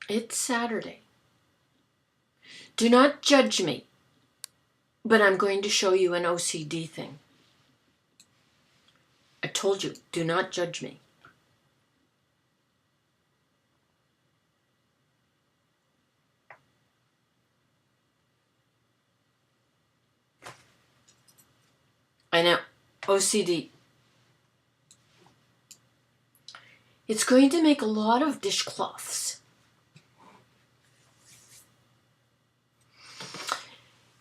It's Saturday. Do not judge me, but I'm going to show you an OCD thing. I told you, do not judge me. I know, OCD. It's going to make a lot of dishcloths.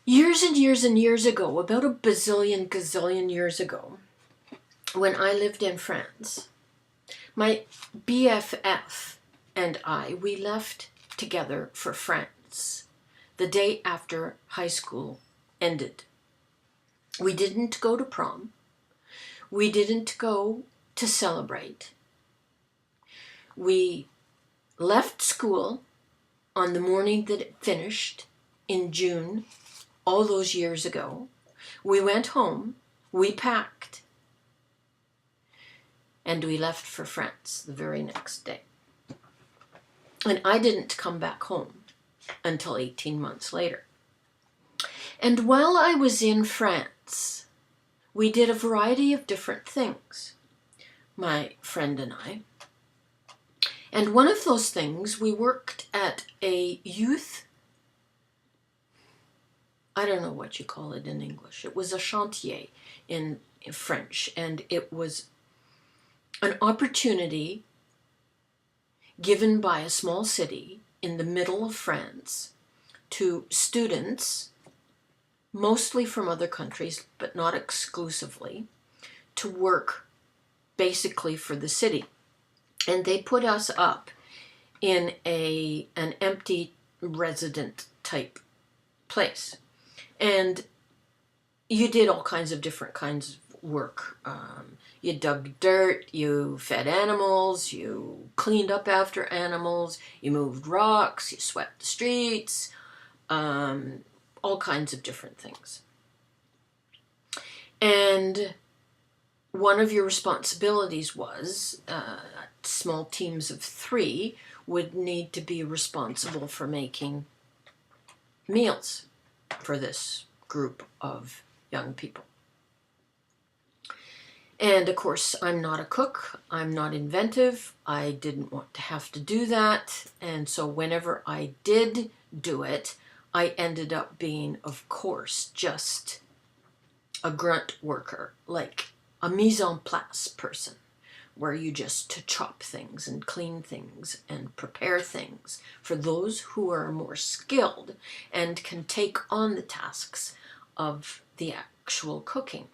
Years and years and years ago, about a gazillion years ago, when I lived in France, my BFF and I, we left together for France the day after high school ended. We didn't go to prom. We didn't go to celebrate. We left school on the morning that it finished in June, all those years ago. We went home, we packed, and we left for France the very next day. And I didn't come back home until 18 months later. And while I was in France, we did a variety of different things, my friend and I. And one of those things, we worked at a youth, I don't know what you call it in English. It was a chantier in French, and it was an opportunity given by a small city in the middle of France to students, mostly from other countries, but not exclusively, to work basically for the city. And they put us up in an empty resident type place. And you did all kinds of different kinds of work. You dug dirt, you fed animals, you cleaned up after animals, you moved rocks, you swept the streets, all kinds of different things. And one of your responsibilities was small teams of 3 would need to be responsible for making meals for this group of young people. And of course, I'm not a cook, I'm not inventive, I didn't want to have to do that, and so whenever I did do it, I ended up being, of course, just a grunt worker, like a mise en place person, where you just to chop things and clean things and prepare things for those who are more skilled and can take on the tasks of the actual cooking.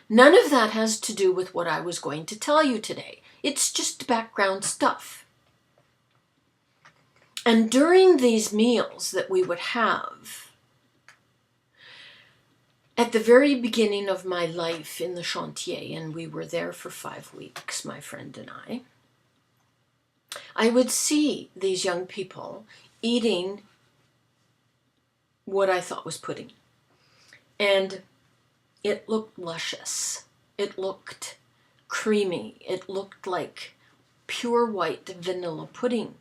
None of that has to do with what I was going to tell you today. It's just background stuff. And during these meals that we would have, at the very beginning of my life in the chantier, and we were there for 5 weeks, my friend and I would see these young people eating what I thought was pudding. And it looked luscious. It looked creamy. It looked like pure white vanilla pudding.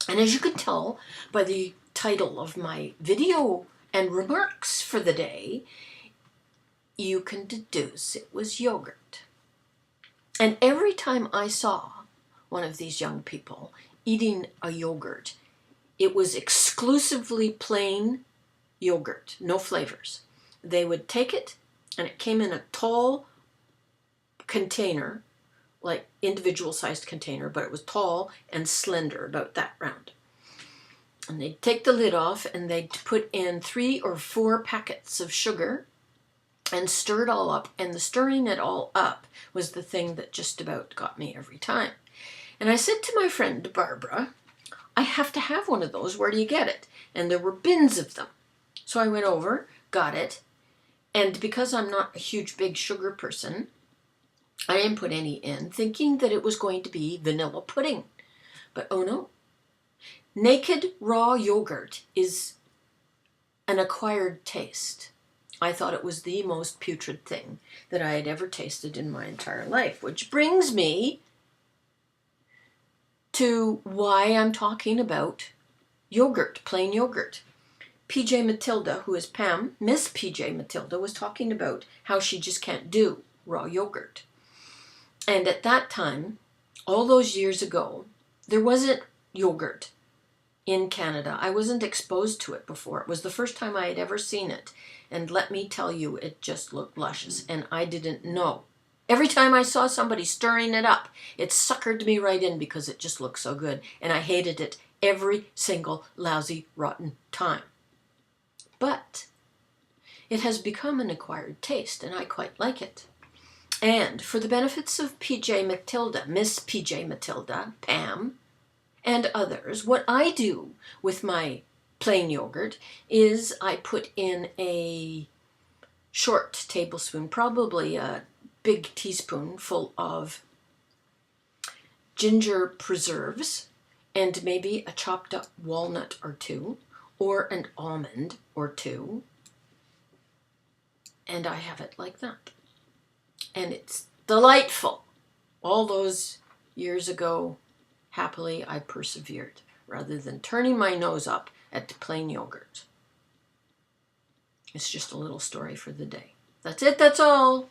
And as you can tell by the title of my video and remarks for the day, you can deduce it was yogurt. And every time I saw one of these young people eating a yogurt, it was exclusively plain yogurt, no flavors. They would take it, and it came in a tall container, like individual sized container, but it was tall and slender, about that round. And they'd take the lid off and they'd put in 3 or 4 packets of sugar and stir it all up. And the stirring it all up was the thing that just about got me every time. And I said to my friend Barbara, I have to have one of those. Where do you get it? And there were bins of them. So I went over, got it. And because I'm not a huge big sugar person, I didn't put any in, thinking that it was going to be vanilla pudding. But oh no. Naked raw yogurt is an acquired taste. I thought it was the most putrid thing that I had ever tasted in my entire life, which brings me to why I'm talking about yogurt, plain yogurt. PJ Matilda, who is Pam, Miss PJ Matilda, was talking about how she just can't do raw yogurt. And at that time, all those years ago, there wasn't yogurt in Canada. I wasn't exposed to it before. It was the first time I had ever seen it. And let me tell you, it just looked luscious. And I didn't know. Every time I saw somebody stirring it up, it suckered me right in because it just looked so good. And I hated it every single lousy, rotten time. But it has become an acquired taste, and I quite like it. And for the benefits of PJ Matilda, Miss PJ Matilda, Pam, and others, what I do with my plain yogurt is I put in a short tablespoon, probably a big teaspoon full of ginger preserves, and maybe a chopped up walnut or two, or an almond or two, and I have it like that. And it's delightful. All those years ago, happily I persevered, rather than turning my nose up at plain yogurt. It's just a little story for the day. That's it, that's all.